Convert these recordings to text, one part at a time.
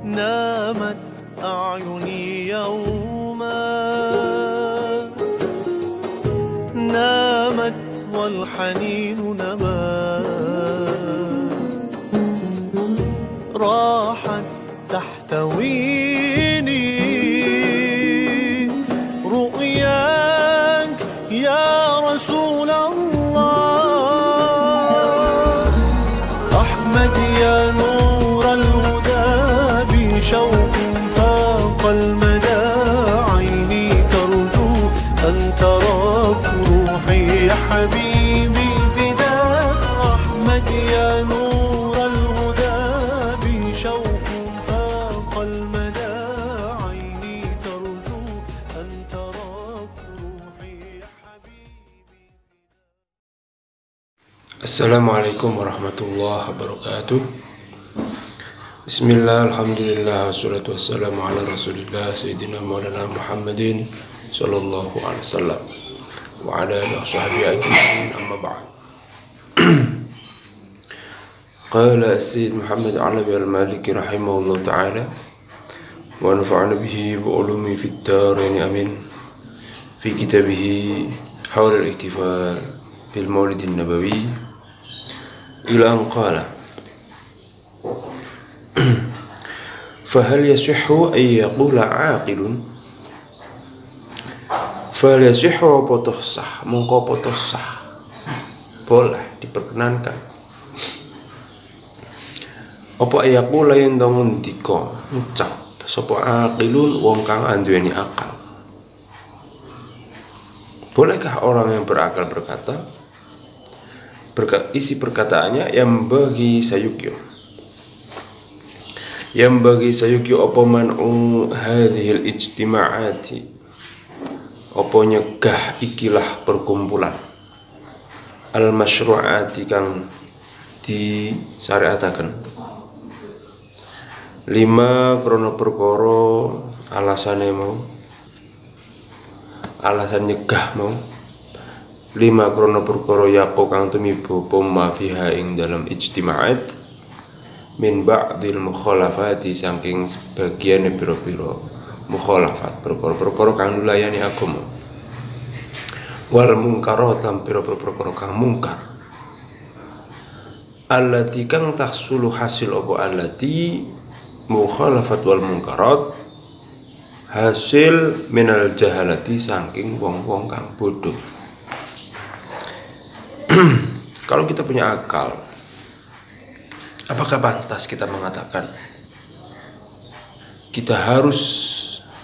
نامت أعيني يوما، نامت والحنين نما، راحت تحتويني رؤياك يا رسول الله. أحمد يا نور الهدى بشوق فاق المدى، عيني ترجو أن تراك روحي يا حبيبي فداك. أحمد يا نور الهدى بشوق فاق المدى، عيني ترجو أن تراك روحي يا حبيبي. Assalamualaikum warahmatullahi wabarakatuh. Bismillah, alhamdulillah, wassalatu wassalamu ala rasulillah Sayyidina Maulana Muhammadin sallallahu alaihi wasallam wa ala alihi wa sahbihi ajma'in, amma ba'd. Qala Sayyid Muhammad Alawi al-Maliki rahimahullah ta'ala wa nafa'ana bihi wa ulumi fid darain amin, fi kitabihi hawla al-ihtifal bil maulid an-nabawi ila an qala fahal yasihhu ay yaqula aqilun, fahal yasihhu apa sah, mongko apa sah, boleh diperkenankan apa yaqula yen to ngendika ngucap sapa aqilun wong kang anduweni akal. Bolehkah orang yang berakal berkata, isi perkataannya yang bagi sayukyo, yang bagi sayukyo apa man'u hadhil ijtima'ati, apa nyegah ikilah perkumpulan al masyru'ati kang disyariataken, lima krono perkara alasane mau, alasan nyegah mau, lima krono perkara yapo kang tumibo poma fiha ing dalam ijtima'at min ba'dil mukhalafati saking sebagian pira-pira mukhalafat, perkara-perkara kang nulayani agama, wal mungkarat lan pira-pira perkara kang mungkar, allati kang tahsulu hasil apa allati mukhalafat wal mungkarat hasil minal jahalati saking wong-wong kang bodoh. Kalau kita punya akal, apakah pantas kita mengatakan kita harus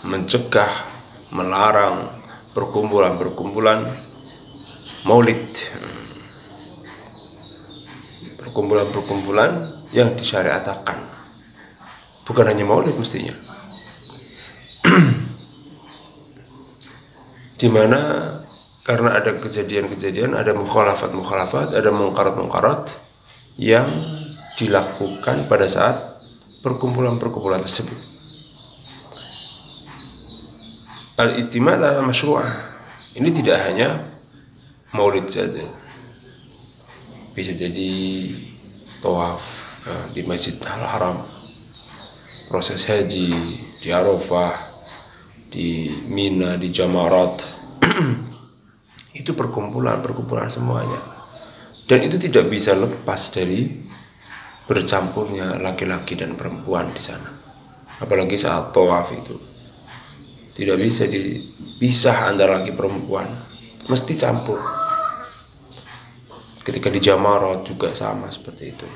mencegah, melarang perkumpulan-perkumpulan maulid, perkumpulan-perkumpulan yang disyariatkan? Bukan hanya maulid mestinya, dimana karena ada kejadian-kejadian, ada mukhalafat-mukhalafat, ada mungkarat-mungkarat yang dilakukan pada saat perkumpulan-perkumpulan tersebut. Al-istima' al-masyru'ah ini tidak hanya maulid saja, bisa jadi tawaf di Masjid Al-Haram, proses haji di Arafah, di Mina, di Jamarat. Itu perkumpulan semuanya, dan itu tidak bisa lepas dari bercampurnya laki-laki dan perempuan di sana. Apalagi saat tawaf itu tidak bisa dipisah antara laki perempuan, mesti campur. Ketika di Jamarat juga sama seperti itu.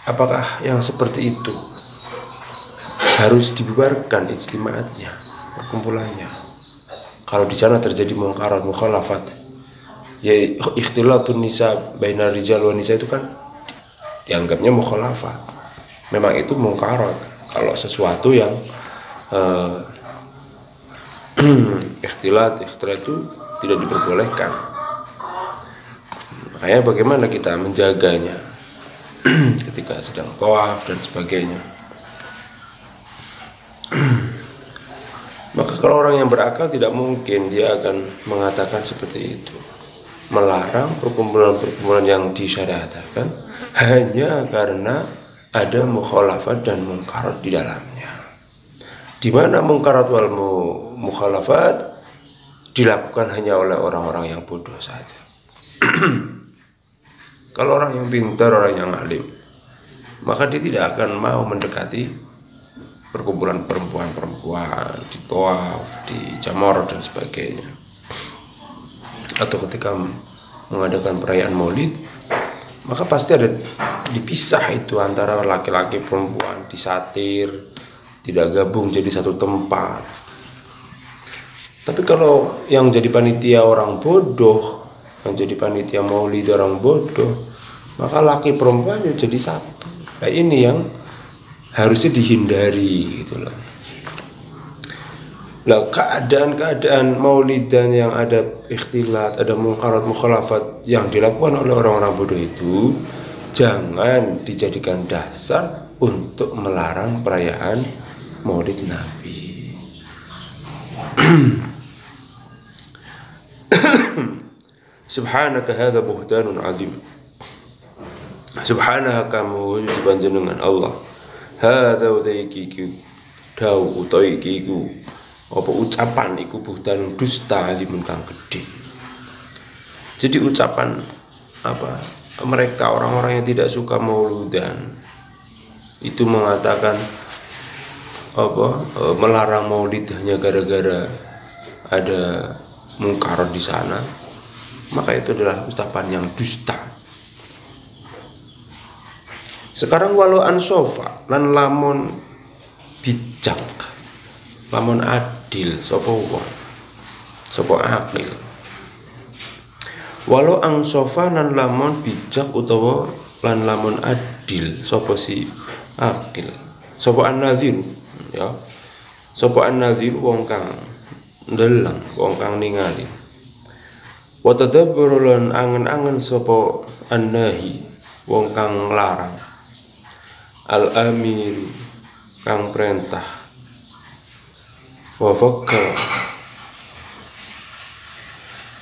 Apakah yang seperti itu harus dibubarkan ijtima'atnya, perkumpulannya? Kalau di sana terjadi mungkarat, mukhalafat, ya ikhtilatun nisa bainar rijal wa nisa, itu kan dianggapnya mukhalafat. Memang itu mungkarat kalau sesuatu yang ikhtilat itu tidak diperbolehkan. Makanya bagaimana kita menjaganya ketika sedang tawaf dan sebagainya. Maka kalau orang yang berakal tidak mungkin dia akan mengatakan seperti itu, melarang perkumpulan-perkumpulan yang disyariatkan hanya karena ada mukhalafat dan munkarat di dalamnya. Di mana munkarat wal mukhalafat dilakukan hanya oleh orang-orang yang bodoh saja. Kalau orang yang pintar, orang yang alim, maka dia tidak akan mau mendekati perkumpulan perempuan-perempuan di tawaf, di jamar dan sebagainya. Atau ketika mengadakan perayaan maulid, maka pasti ada dipisah itu antara laki-laki perempuan, disatir, tidak gabung jadi satu tempat. Tapi kalau yang jadi panitia orang bodoh, yang jadi panitia maulid orang bodoh, maka laki perempuan jadi satu. Nah, ini yang harusnya dihindari gitu loh. Nah, keadaan maulidan yang ada ikhtilat, ada munkarat mukhalafat yang dilakukan oleh orang-orang bodoh itu jangan dijadikan dasar untuk melarang perayaan maulid Nabi. Subhanaka hadza buhtanun azim. Subhanaha kamu wujud panjenengan Allah. Hadza utaiki dau utaiki apa ucapan iku buhtanun dusta azimun kang gede. Jadi ucapan apa mereka orang-orang yang tidak suka mauludan itu mengatakan apa melarang maulid hanya gara-gara ada mungkar di sana, maka itu adalah ucapan yang dusta. Sekarang walau ansofa lan lamun bijak, lamun adil, sapa wong, sapa akil. Walau ansofa lan lamun bijak utawa lan lamun adil, sapa si akil, sapa an-nadzir, ya. Sapa an-nadzir wong kang ndelang, wong kang ningali. Wa tadabbur lan angen-angen sapa an-nahi, wong kang larang. Al-amir kang perintah. Wa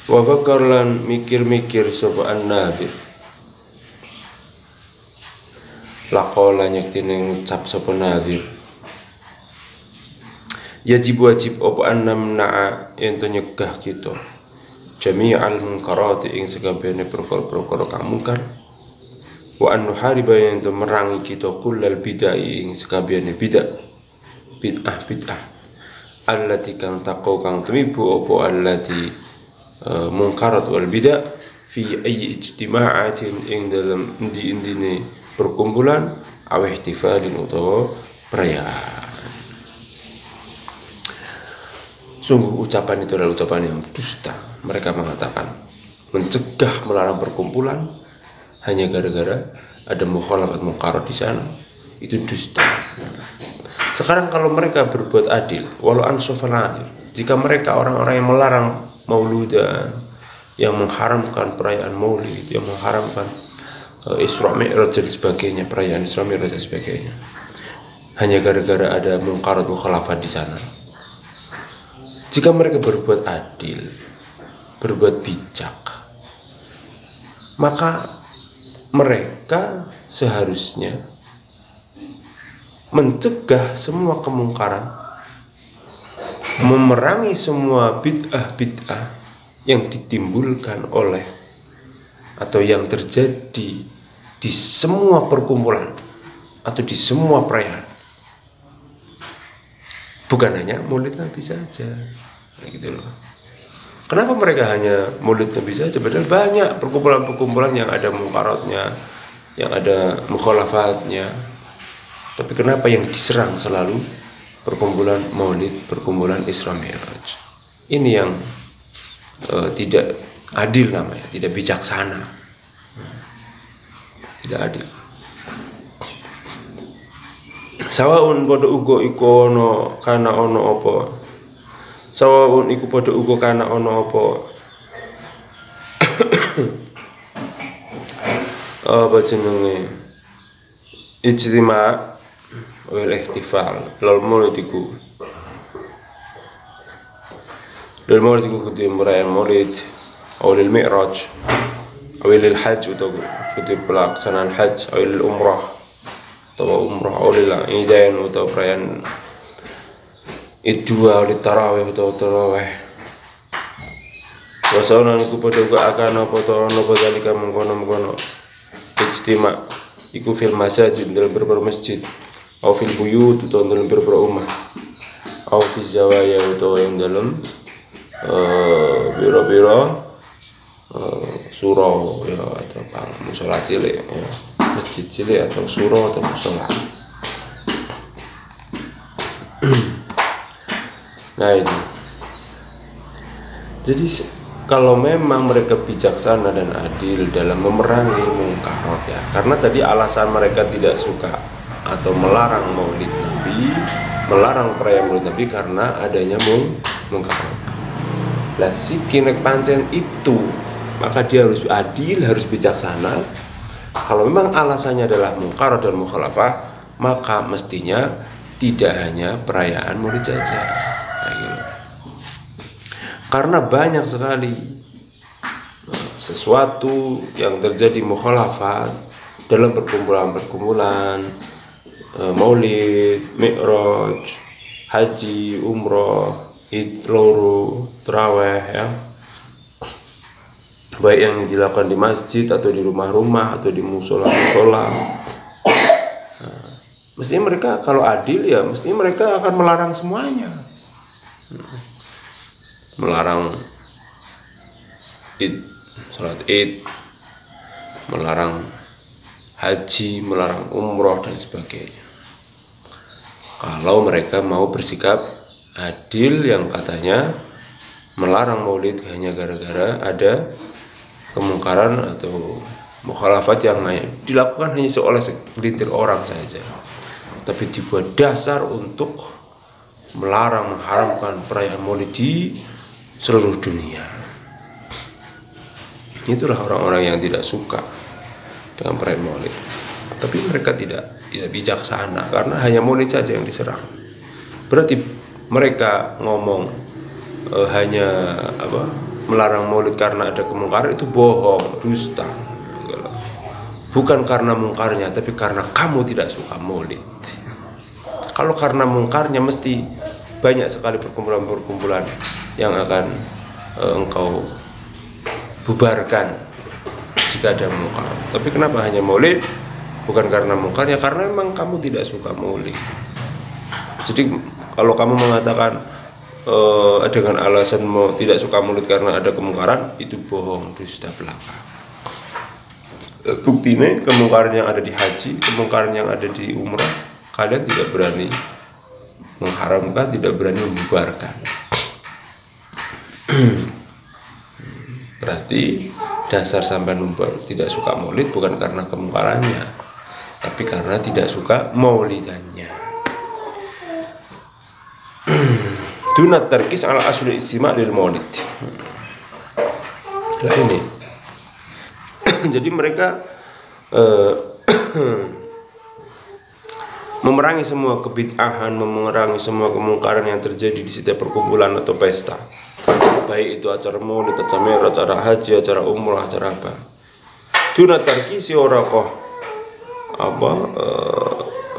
fakkar lan mikir-mikir sapa an-nadir. Laqala nyektine ngucap sapa nadir. Yajib wajib apa annamna ento nyegah kita jami'al munkarati ing sakabehane perkara-perkara kang mungkar. Wa an nuhariba ento merangi kita kullal bid'ah ing sakabehane bid'ah allati kang taqau kang tumibu apa allati munkarat wal bid'ah fi ayyi ijtima'atin ing dalam endi-endine perkumpulan aw ihtifalin utawa perayaan. Sungguh ucapan itu adalah ucapan yang dusta. Mereka mengatakan mencegah melarang perkumpulan hanya gara-gara ada mukhalafat munkarat di sana, itu dusta. Sekarang kalau mereka berbuat adil, walau ansofal adil, jika mereka orang-orang yang melarang mauludan, yang mengharamkan perayaan maulid, yang mengharamkan Isra Mi'raj dan sebagainya, perayaan Isra Mi'raj dan sebagainya, hanya gara-gara ada munkarat mukhalafat di sana. Jika mereka berbuat adil, berbuat bijak, maka mereka seharusnya mencegah semua kemungkaran, memerangi semua bid'ah yang ditimbulkan oleh atau yang terjadi di semua perkumpulan atau di semua perayaan. Bukan hanya maulid Nabi saja, gitu loh. Kenapa mereka hanya maulid Nabi saja? Padahal banyak perkumpulan-perkumpulan yang ada mungkaratnya, yang ada mukhalafatnya. Tapi kenapa yang diserang selalu perkumpulan maulid, perkumpulan Isra Mi'raj? Ini yang tidak adil namanya, tidak bijaksana, tidak adil. Sawaun pada ugo iku ono kana ono apa. Sawaun iku pada ugo kana ono apa. Apa jenenge? Ijtima' wal ihtifal. Lal maulid iku kudu perayaan maulid, awal mi'raj, awal hajj atau kudu pelaksanaan haji, awal umrah. utawa umrah oleh idain utawa perayaan Id-dua oleh tarawih utawa tarawih. Wasauna iku padha akan apa to ana dalika mengkono-mengkono ijtima iku fil masajid dalam beberapa masjid au fil buyut utawa dalam beberapa rumah au fi zawaya utawa yang dalam biro-biro surau ya atau musola cilik ya, masjid cilik atau surau atau musola. Nah ini, jadi kalau memang mereka bijaksana dan adil dalam memerangi mungkarat ya, karena tadi alasan mereka tidak suka atau melarang maulid Nabi, melarang perayaan maulid Nabi karena adanya mungkarat. Lah si kinek pancen itu, maka dia harus adil, harus bijaksana. Kalau memang alasannya adalah mungkarat dan mukhalafah, maka mestinya tidak hanya perayaan maulid saja. Karena banyak sekali sesuatu yang terjadi mukhalafat dalam perkumpulan maulid, mi'raj, haji, umroh, id, loro, tarawih ya, baik yang dilakukan di masjid atau di rumah-rumah atau di musola-musola. Mestinya mereka kalau adil ya, mestinya mereka akan melarang semuanya. Melarang id, salat id, melarang haji, melarang umroh dan sebagainya. Kalau mereka mau bersikap adil yang katanya melarang maulid hanya gara-gara ada kemungkaran atau mukhalafat yang dilakukan hanya oleh segelintir orang saja, tapi dibuat dasar untuk melarang, mengharamkan perayaan maulid di seluruh dunia. Itulah orang-orang yang tidak suka dengan perayaan maulid. Tapi mereka tidak bijaksana karena hanya maulid saja yang diserang. Berarti mereka ngomong hanya melarang maulid karena ada kemungkaran, itu bohong, dusta. Bukan karena mungkarnya, tapi karena kamu tidak suka maulid. Kalau karena mungkarnya mesti banyak sekali perkumpulan-perkumpulan yang akan engkau bubarkan jika ada mungkar. Tapi kenapa hanya maulid? Bukan karena mungkarnya, karena memang kamu tidak suka maulid. Jadi kalau kamu mengatakan dengan alasan tidak suka maulid karena ada kemungkaran, itu bohong, dusta belaka. Buktinya kemungkaran yang ada di haji, kemungkaran yang ada di umrah, kalian tidak berani mengharamkan, tidak berani membubarkan. Berarti dasar sampai tidak suka maulid bukan karena kemungkarannya, tapi karena tidak suka maulidannya. Dunat tarkis ala asli istima' lil maulid. Nah ini. Jadi mereka memerangi semua kebid'ahan, memerangi semua kemungkaran yang terjadi di setiap perkumpulan atau pesta, baik itu acara maulid, acara mi'raj, acara haji, acara umrah, acara apa. Dunat tarkis ora kok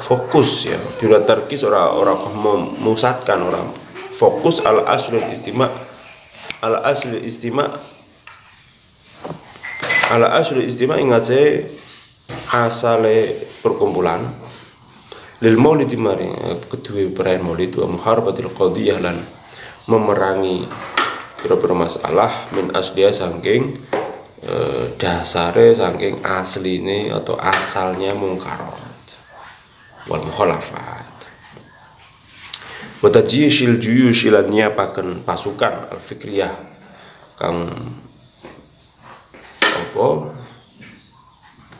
fokus ya. Dunat tarkis ora kok memusatkan, orang fokus al asli istima' ingat saya asale perkumpulan lil maulid mari kedua perayaan maulid wa muharabatil qadiyah lan memerangi pira-pira masalah min asliya saking dasare saking asline atau asalnya mungkarat wal mukhalafat. Wa tajyishil juyush lan nyiapaken pasukan al fikriyah kang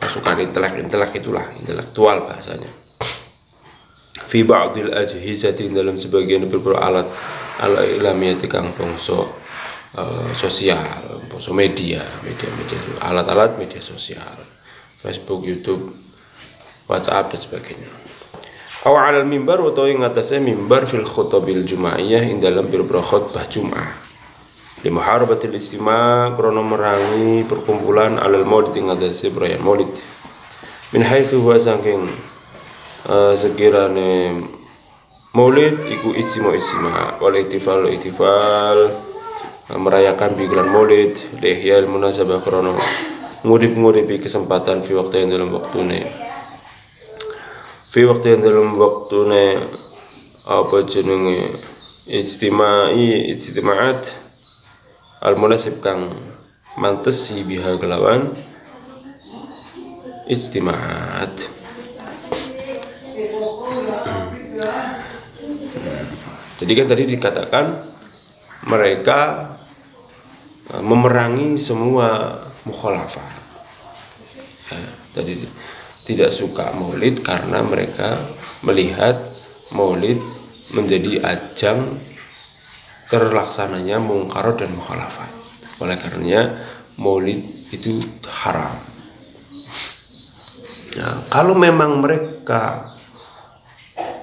pasukan intelek itulah, intelektual bahasanya. Fi ba'dil ajhizati dalam sebagian beberapa alat al-ilamiyati kang bangsa sosial, bangsa media alat-alat media sosial, Facebook, YouTube, WhatsApp dan sebagainya. Aw 'alal mimbar utawa ing atase mimbar fil khutbatil jumaiyah ing dalam beberapa khutbah Jumat. Di muharabatil istima' krono merangi perkumpulan alal maulid ing atase perayaan maulid. Min haitsu huwa saking sekirane maulid iku ijtima wal ihtifal merayakan bingkilan maulid lihyal munasabah krono ngurip-nguripi kesempatan fi waktu yang dalam waktune apa jenenge ijtimaat al munasib kang mantesi biha kelawan ijtimaat. Jadi kan tadi dikatakan mereka memerangi semua mukhalafah. Tadi tidak suka maulid karena mereka melihat maulid menjadi ajang terlaksananya mungkarat dan mukhalafat. Oleh karenanya maulid itu haram. Nah, kalau memang mereka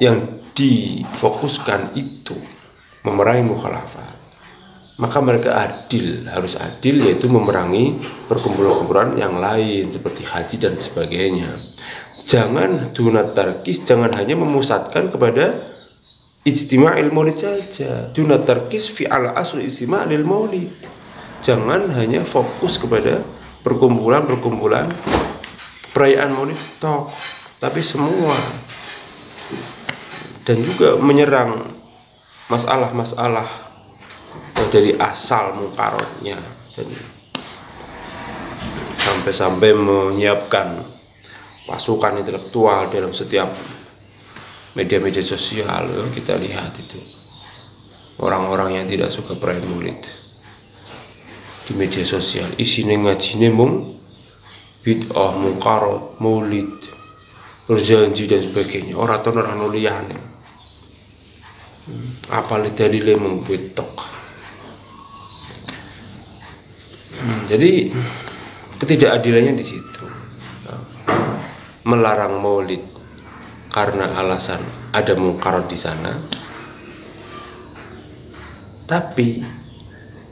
yang difokuskan itu memerangi mukhalafat, maka mereka harus adil, yaitu memerangi perkumpulan-kumpulan yang lain seperti haji dan sebagainya. Jangan dunat tarkis, jangan hanya memusatkan kepada ijtima'il maulid saja. Dunat tarkis fi ala asli ijtima'il maulid. Jangan hanya fokus kepada perkumpulan-perkumpulan perayaan maulid toh, tapi semua. Dan juga menyerang masalah-masalah dari asal mungkarotnya, dan sampai-sampai menyiapkan pasukan intelektual dalam setiap media-media sosial. Kita lihat itu orang-orang yang tidak suka perayaan maulid di media sosial isinya ngajine mung bid'ah, mungkarot, maulid, berjanji dan sebagainya. Orang liyane apa dalile mung betok. Jadi ketidakadilannya di situ. Melarang maulid karena alasan ada mungkarat di sana, tapi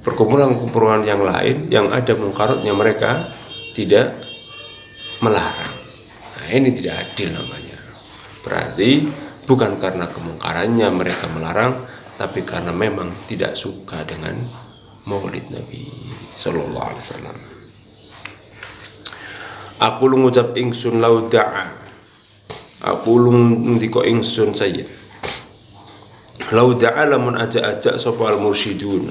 perkumpulan-perkumpulan yang lain yang ada mungkaratnya mereka tidak melarang. Nah, ini tidak adil namanya. Berarti bukan karena kemungkarannya mereka melarang, tapi karena memang tidak suka dengan maulid Nabi sallallahu alaihi wasallam. Aku lu ngucap ingsun lau da'a, aku lu ndika ingsun sayyid lau da'a lamun ajak-ajak sapa al mursyidun,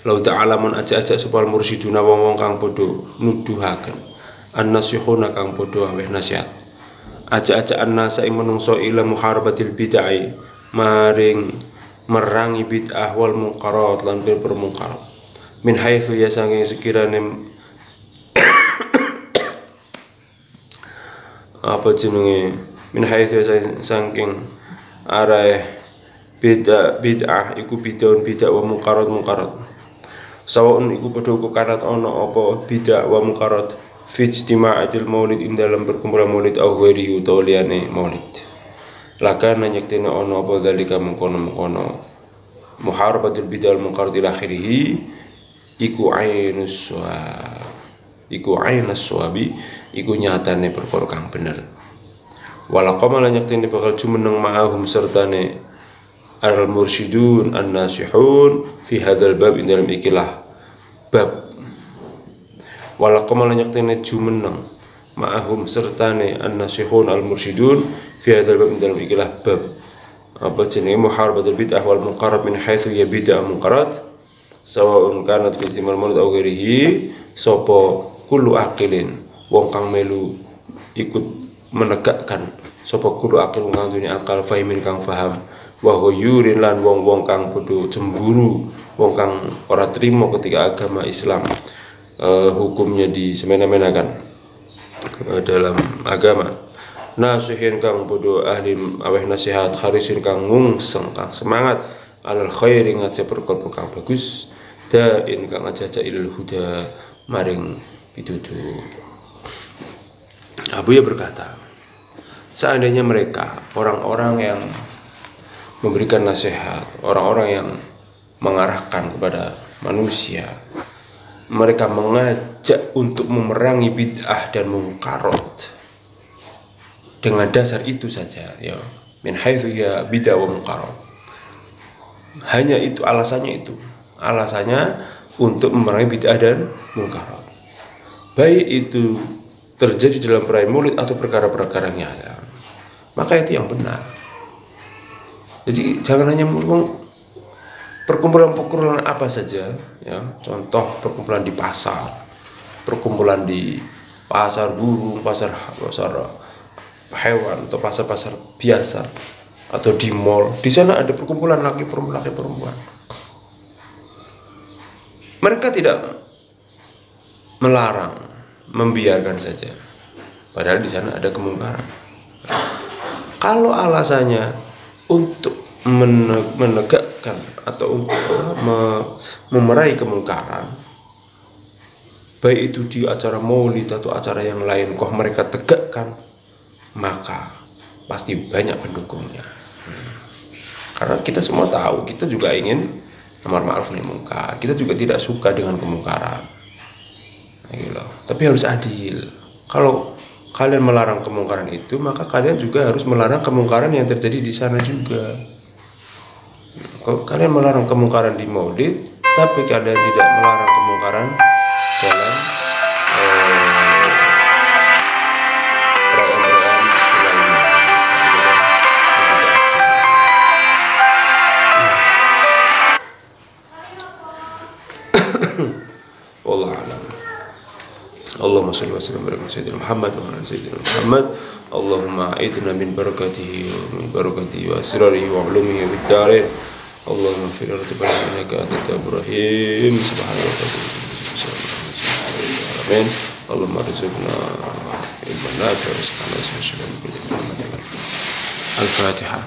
lau da'a lamun ajak-ajak sapa al mursyidun wong-wong kang padha nuduhaken an-nasihuna kang padha aweh nasihat, ajak-ajak an-nasa ing menungso ila muharabatil bid'ah, maring merangi bid'ah wal munkarat lan permungkarat, min haitsu ya saking sekirane apa jenenge min haitsu saking arae bid'ah iku bid'ah wa munkarat sawaun iku padha karat ana apa bid'ah wa munkarat fi ijtima'atil maulid ing dalam perkumpulan maulid au ghairi utawa liyane maulid. Lakan nyektene ana apa dalika mengkono-mengkono muharabatul bid'ah wal munkarat ila akhirih iku ainus suwabi iku nyatane perkara kang bener. Walaqama lan nyektene bakal jumeneng ma'ahum sertane al mursyidun an-nasihun fi hadzal bab ing dalam ikilah bab. Walaqama lan nyektene jumeneng ma'ahum sertane an-nasihun al mursyidun fi hadzal bab ing dalam ikilah bab. Apa jenenge muharabatul bid'ah wal munkarat min haitsu ya bid'ah munkarat sawaun kanat fi zimal maulid au ghairihi, sapa kullu aqilin wong kang melu ikut menegakkan, sapa kullu aqil kang duwe akal fahimin kang faham, wa yurin lan wong-wong kang padha cemburu, wong kang ora trimo ketika agama Islam hukumnya disemena-menakan dalam agama. Nasihin kang bodo ahli aweh nasihat, harisin kang ngungseng kang semangat alal khairi ngatse perkara kang bagus, dain kang ajaja ilal huda maring pitutur. Abu ya berkata, seandainya mereka orang-orang yang memberikan nasihat, orang-orang yang mengarahkan kepada manusia, mereka mengajak untuk memerangi bid'ah dan munkarat, dengan dasar itu saja, ya, min haitsu ya bid'ah wa munkarat. Hanya itu alasannya untuk memerangi bid'ah dan munkarat. Baik itu terjadi dalam perayaan Maulid atau perkara-perkara yang ada, maka itu yang benar. Jadi jangan hanya ngomong perkumpulan-perkumpulan apa saja, ya, contoh perkumpulan di pasar, perkumpulan di pasar burung, pasar hewan, atau pasar-pasar biasa, atau di mall. Di sana ada perkumpulan laki perempuan. Mereka tidak melarang, membiarkan saja. Padahal di sana ada kemungkaran. Kalau alasannya untuk menegakkan atau untuk memerangi kemungkaran, baik itu di acara maulid atau acara yang lain, kok mereka tegakkan, maka pasti banyak pendukungnya. Karena kita semua tahu, kita juga ingin amar ma'ruf nahi munkar, kita juga tidak suka dengan kemungkaran, gitu. Tapi harus adil. Kalau kalian melarang kemungkaran itu, maka kalian juga harus melarang kemungkaran yang terjadi di sana juga. Kalau kalian melarang kemungkaran di maulid, tapi kalian tidak melarang kemungkaran dalam perayaan selainnya, wallahu a'lam. Allahumma shalli wa sallim ala sayyidina Muhammad wa ala sayyidina Muhammad. Allahumma a'idna min barakatihi wa asrarihi wa ulumihi wa biddarain. Allahumma fir artibana innaka antat tawwabur rahim. Subhanallah. Amin. Allahumma rizqna ilman nafi'an wa rizqan hasanan bi Al-Fatihah.